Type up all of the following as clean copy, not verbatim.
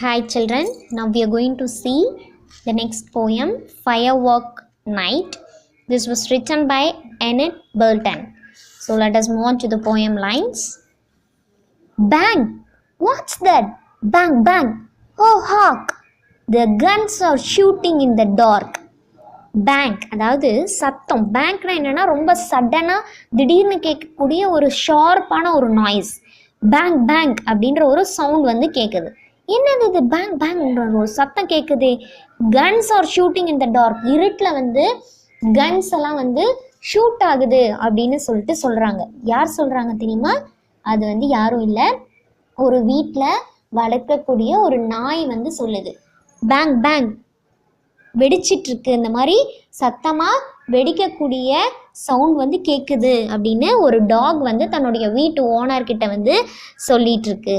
Hi children, now we are going to see the next poem, Firework Night. This was written by Enid Blyton. So let us move on to the poem lines. Bang! What's that? Bang, bang! Oh, hark! The guns are shooting in the dark. Bank அதாவது சத்தம். பேங்க்னா என்னென்னா ரொம்ப சடனாக திடீர்னு கேட்கக்கூடிய ஒரு ஷார்ப்பான ஒரு noise. Bank bank அப்படின்ற ஒரு சவுண்ட் வந்து கேட்குது. என்னது இது பேங்க் பேங்க்ன்ற ஒரு சத்தம் கேட்குது. Guns are shooting in the dark. இருட்டில் வந்து கன்ஸ் எல்லாம் வந்து ஷூட் ஆகுது அப்படின்னு சொல்லிட்டு சொல்கிறாங்க. யார் சொல்கிறாங்க தெரியுமா? அது வந்து யாரும் இல்லை, ஒரு வீட்டில் வளர்க்கக்கூடிய ஒரு நாய் வந்து சொல்லுது. பேங்க் பேங்க் வெடிச்சிட்ருக்கு, இந்த மாதிரி சத்தமாக வெடிக்கக்கூடிய சவுண்ட் வந்து கேட்குது அப்படின்னு ஒரு டாக் வந்து தன்னுடைய வீட்டு ஓனர்கிட்ட வந்து சொல்லிகிட்ருக்கு.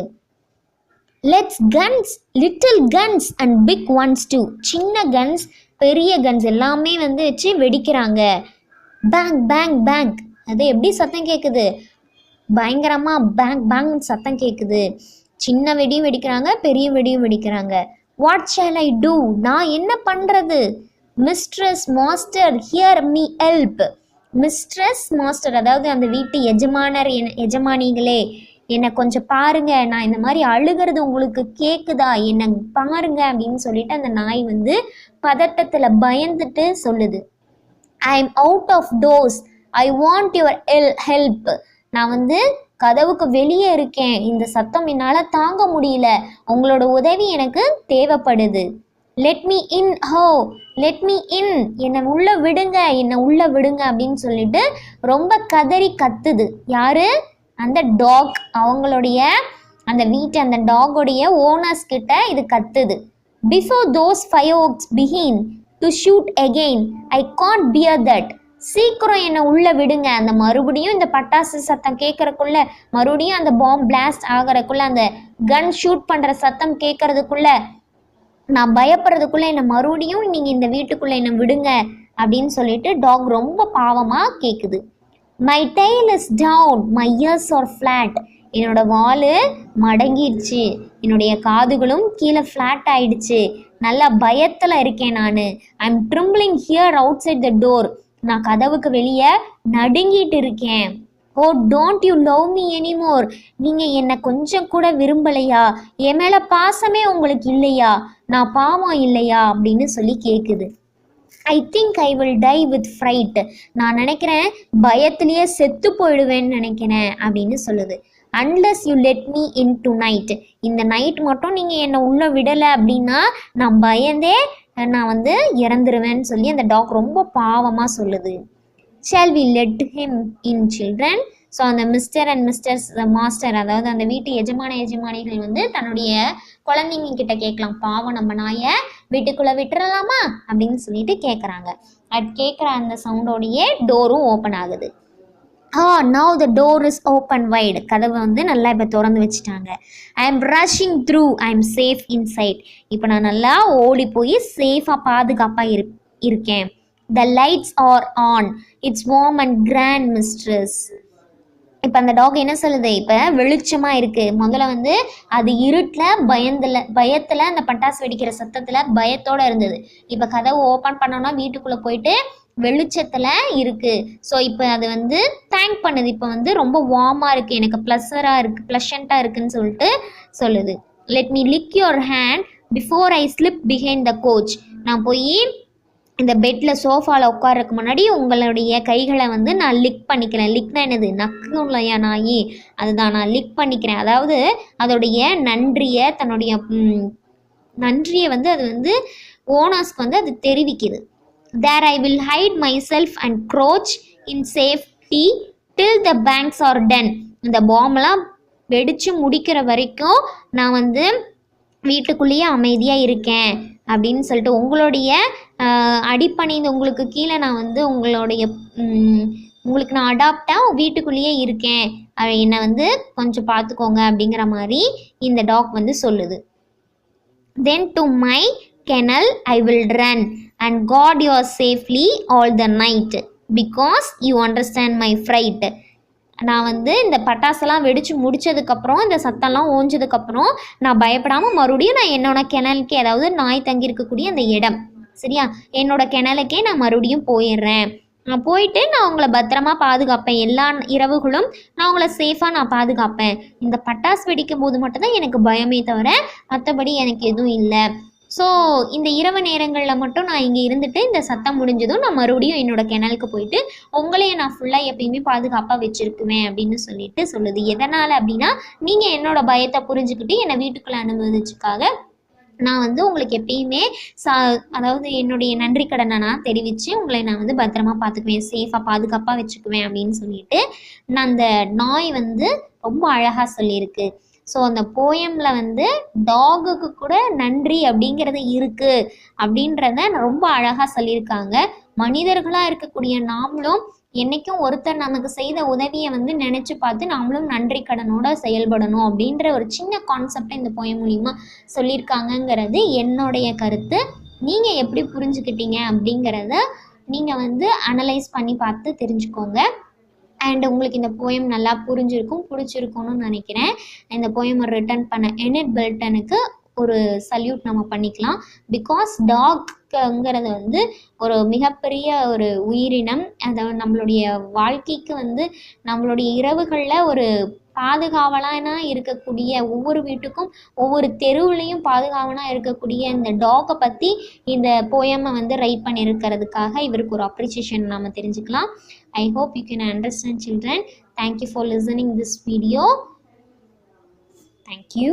Let's guns, little guns and big ones too. சின்ன கன்ஸ் பெரிய கன்ஸ் எல்லாமே வந்து வச்சு வெடிக்கிறாங்க. Bank bank bank. அது எப்படி சத்தம் கேட்குது? பயங்கரமாக பேங்க் பேங்க் சத்தம் கேட்குது. சின்ன வெடியும் வெடிக்கிறாங்க, பெரிய வெடியும் வெடிக்கிறாங்க. What shall I do? நான் என்ன பண்ணுறது? Mistress master hear me help. Mistress master அதாவது அந்த வீட்டு எஜமானர், எஜமானிகளே என்னை கொஞ்சம் பாருங்க, நான் இந்த மாதிரி அழுகிறது உங்களுக்கு கேட்குதா, என்னை பாருங்க அப்படின்னு சொல்லிட்டு அந்த நாய் வந்து பதட்டத்தில் பயந்துட்டு சொல்லுது. I am out of doors, I want your help. நான் வந்து கதவுக்கு வெளியே இருக்கேன், இந்த சத்தம் என்னால் தாங்க முடியல, உங்களோட உதவி எனக்கு தேவைப்படுது. லெட் மீ இன், ஹோ லெட் மீ இன், என்னை உள்ளே விடுங்க, என்னை உள்ளே விடுங்க அப்படின்னு சொல்லிட்டு ரொம்ப கதறி கத்துது. யாரு? அந்த டாக். அவங்களுடைய அந்த வீட்டு அந்த டாகோடைய ஓனர்ஸ் கிட்ட இது கத்துது. Before those fireworks begin to shoot again, I can't bear that. சீக்கிரம் என்னை உள்ளே விடுங்க. அந்த மறுபடியும் இந்த பட்டாசு சத்தம் கேட்கறக்குள்ள, மறுபடியும் அந்த பாம்பு பிளாஸ்ட் ஆகிறதுக்குள்ள, அந்த கன் ஷூட் பண்ணுற சத்தம் கேட்கறதுக்குள்ள, நான் பயப்படுறதுக்குள்ளே என்னை மறுபடியும் நீங்கள் இந்த வீட்டுக்குள்ளே என்னை விடுங்க அப்படின்னு சொல்லிட்டு டாக் ரொம்ப பாவமாக கேட்குது. My tail is down, my ears are flat. என்னோட வால் மடங்கிடுச்சு, என்னுடைய காதுகளும் கீழே ஃப்ளாட் ஆயிடுச்சு, நல்லா பயத்தில் இருக்கேன் நான். I am trembling here outside the door. நான் கதவுக்கு வெளியே நடுங்கிட்டு இருக்கேன். Oh don't you love me anymore. நீங்கள் என்னை கொஞ்சம் கூட விரும்பலையா? என் மேலே பாசமே உங்களுக்கு இல்லையா? நான் பாவம் இல்லையா அப்படின்னு சொல்லி கேட்குது. I think I will die with fried. நான் நினைக்கிறேன் பயத்திலேயே செத்து போயிடுவேன்னு நினைக்கிறேன் அப்படின்னு சொல்லுது. Unless you let me in to night. இந்த நைட் மட்டும் நீங்கள் என்னை உள்ளே விடலை அப்படின்னா நான் பயந்தே நான் வந்து இறந்துருவேன்னு சொல்லி அந்த டாக் ரொம்ப பாவமாக சொல்லுது. Shall we let him in children. So அந்த மிஸ்டர் அண்ட் மிஸ்டர்ஸ் மாஸ்டர், அதாவது அந்த வீட்டு எஜமானிகள் வந்து தன்னுடைய குழந்தைங்க கிட்ட கேட்கலாம், பாவம் நம்ம நாயை வீட்டுக்குள்ளே விட்டுறலாமா அப்படின்னு சொல்லிட்டு கேட்குறாங்க. அது கேட்குற அந்த சவுண்டோடையே டோரும் ஓப்பன் ஆகுது. now the door is open wide. கதவை வந்து நல்லா இப்போ திறந்து வச்சுட்டாங்க. I am rushing through, I am safe inside. இப்போ நான் நல்லா ஓடி போய் சேஃபாக பாதுகாப்பாக இருக்கேன். The lights are on, it's warm and grand mistress. இப்போ அந்த டாக் என்ன சொல்லுது? இப்போ வெளிச்சமாக இருக்குது. முதல்ல வந்து அது இருட்டில் பயத்தில் அந்த பட்டாசு வெடிக்கிற சத்தத்தில் பயத்தோடு இருந்தது. இப்போ கதவை ஓப்பன் பண்ணோன்னா வீட்டுக்குள்ளே போயிட்டு வெளிச்சத்தில் இருக்குது. ஸோ இப்போ அது வந்து தேங்க் பண்ணுது. இப்போ வந்து ரொம்ப வார்மாக இருக்குது, எனக்கு ப்ளஷண்ட்டாக இருக்குதுன்னு சொல்லிட்டு சொல்லுது. Let me lick your hand before I slip behind the coach. நான் போய் இந்த பெட்டில் சோஃபாவில் உட்கார்றதுக்கு முன்னாடி உங்களுடைய கைகளை வந்து நான் லிக் பண்ணிக்கிறேன். லிக்னா என்னது? நக்கு இல்லையா நாயி, அதுதான் நான் லிக் பண்ணிக்கிறேன். அதாவது அதோடைய தன்னுடைய நன்றியை வந்து அது வந்து ஓனர்ஸ்க்கு வந்து அது தெரிவிக்குது. There I will hide myself and crouch in safety till the banks are done. இந்த பாம்பெலாம் வெடித்து முடிக்கிற வரைக்கும் நான் வந்து வீட்டுக்குள்ளேயே அமைதியாக இருக்கேன் அப்படின்னு சொல்லிட்டு உங்களுடைய அடிப்பணிந்து உங்களுக்கு கீழே நான் வந்து உங்களுக்கு நான் அடாப்டாக வீட்டுக்குள்ளேயே இருக்கேன், என்னை வந்து கொஞ்சம் பார்த்துக்கோங்க அப்படிங்கிற மாதிரி இந்த டாக் வந்து சொல்லுது. Then to my kennel I will run and guard you safely all the night because you understand my fright. நான் வந்து இந்த பட்டாசெல்லாம் வெடித்து முடித்ததுக்கப்புறம் இந்த சத்தம்லாம் ஓஞ்சதுக்கப்புறம் நான் பயப்படாமல் மறுபடியும் நான் என்னோட கிணலுக்கே, அதாவது நாய் தங்கியிருக்கக்கூடிய அந்த இடம் சரியா, என்னோட கிணலுக்கே நான் மறுபடியும் போயிடுறேன். நான் போயிட்டு நான் உங்களை பத்திரமா பாதுகாப்பேன். எல்லா இரவுகளும் நான் உங்களை சேஃபாக நான் பாதுகாப்பேன். இந்த பட்டாசு வெடிக்கும் போது மட்டும்தான் எனக்கு பயமே தவிர மற்றபடி எனக்கு எதுவும் இல்லை. ஸோ இந்த இரவு நேரங்களில் மட்டும் நான் இங்கே இருந்துட்டு இந்த சத்தம் முடிஞ்சதும் நான் மறுபடியும் என்னோடய கிணலுக்கு போயிட்டு உங்களையும் நான் ஃபுல்லாக எப்பயுமே பாதுகாப்பாக வச்சுருக்குவேன் அப்படின்னு சொல்லுது. எதனால் அப்படின்னா, நீங்கள் என்னோடய பயத்தை புரிஞ்சுக்கிட்டு என்னை வீட்டுக்குள்ளே அனுமதிச்சுக்காக நான் வந்து உங்களுக்கு எப்பயுமே அதாவது என்னுடைய நன்றி கடனை நான் தெரிவித்து உங்களை நான் வந்து பத்திரமா பார்த்துக்குவேன், சேஃபாக பாதுகாப்பாக வச்சுக்குவேன் அப்படின்னு சொல்லிட்டு நான் அந்த நாய் வந்து ரொம்ப அழகாக சொல்லியிருக்கு. ஸோ அந்த போயமில் வந்து டாகுக்கு கூட நன்றி அப்படிங்கிறது இருக்குது அப்படின்றத ரொம்ப அழகாக சொல்லியிருக்காங்க. மனிதர்களாக இருக்கக்கூடிய நாமளும் என்றைக்கும் ஒருத்தர் நமக்கு செய்த உதவியை வந்து நினச்சி பார்த்து நாமளும் நன்றி கடனோட செயல்படணும் அப்படின்ற ஒரு சின்ன கான்செப்டை இந்த போயம் மூலிமா சொல்லியிருக்காங்கங்கிறது என்னுடைய கருத்து. நீங்கள் எப்படி புரிஞ்சுக்கிட்டீங்க அப்படிங்கிறத நீங்கள் வந்து அனலைஸ் பண்ணி பார்த்து தெரிஞ்சுக்கோங்க. அண்ட் உங்களுக்கு இந்த போயம் நல்லா பிடிச்சிருக்கும்னு நினைக்கிறேன். இந்த போயமை ரிட்டர்ன் பண்ண எனிட் பெல்டனுக்கு ஒரு சல்யூட் நம்ம பண்ணிக்கலாம். பிகாஸ் டாக்ங்கிறது வந்து ஒரு மிகப்பெரிய ஒரு உயிரினம். அதாவது நம்மளுடைய வாழ்க்கைக்கு வந்து நம்மளுடைய இரவுகளில் ஒரு பாதுகாவலாக இருக்கக்கூடிய, ஒவ்வொரு வீட்டுக்கும் ஒவ்வொரு தெருவுலையும் பாதுகாவலாக இருக்கக்கூடிய இந்த டாகை பற்றி இந்த போயமை வந்து ரைட் பண்ணியிருக்கிறதுக்காக இவருக்கு ஒரு அப்ரிசியேஷன் நம்ம தெரிஞ்சுக்கலாம். I hope you can understand, children. Thank you for listening this video. Thank you.